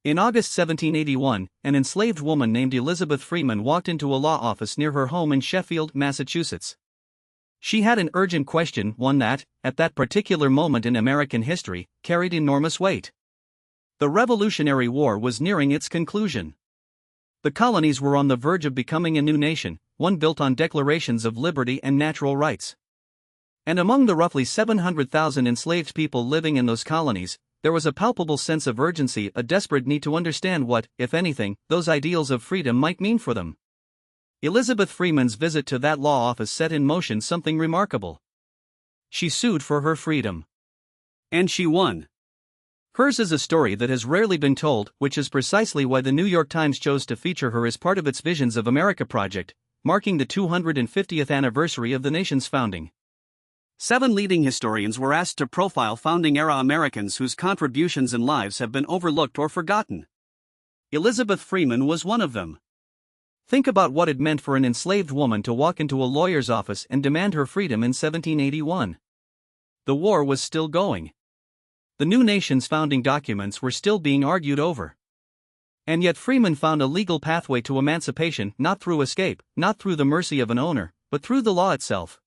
In August 1781, an enslaved woman named Elizabeth Freeman walked into a law office near her home in Sheffield, Massachusetts. She had an urgent question, one that, at that particular moment in American history, carried enormous weight. The Revolutionary War was nearing its conclusion. The colonies were on the verge of becoming a new nation, one built on declarations of liberty and natural rights. And among the roughly 700,000 enslaved people living in those colonies, there was a palpable sense of urgency, a desperate need to understand what, if anything, those ideals of freedom might mean for them. Elizabeth Freeman's visit to that law office set in motion something remarkable. She sued for her freedom. And she won. Hers is a story that has rarely been told, which is precisely why the New York Times chose to feature her as part of its Visions of America project, marking the 250th anniversary of the nation's founding. 7 leading historians were asked to profile founding-era Americans whose contributions and lives have been overlooked or forgotten. Elizabeth Freeman was one of them. Think about what it meant for an enslaved woman to walk into a lawyer's office and demand her freedom in 1781. The war was still going. The new nation's founding documents were still being argued over. And yet Freeman found a legal pathway to emancipation, not through escape, not through the mercy of an owner, but through the law itself.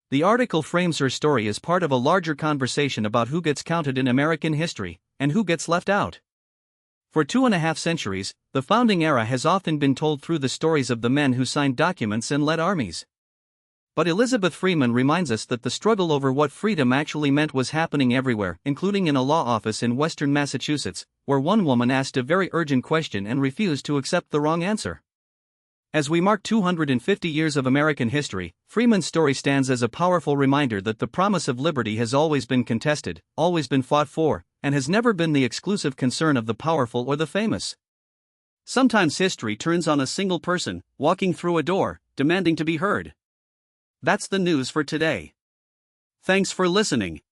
The article frames her story as part of a larger conversation about who gets counted in American history, and who gets left out. For 2.5 centuries, the founding era has often been told through the stories of the men who signed documents and led armies. But Elizabeth Freeman reminds us that the struggle over what freedom actually meant was happening everywhere, including in a law office in western Massachusetts, where one woman asked a very urgent question and refused to accept the wrong answer. As we mark 250 years of American history, Freeman's story stands as a powerful reminder that the promise of liberty has always been contested, always been fought for, and has never been the exclusive concern of the powerful or the famous. Sometimes history turns on a single person, walking through a door, demanding to be heard. That's the news for today. Thanks for listening.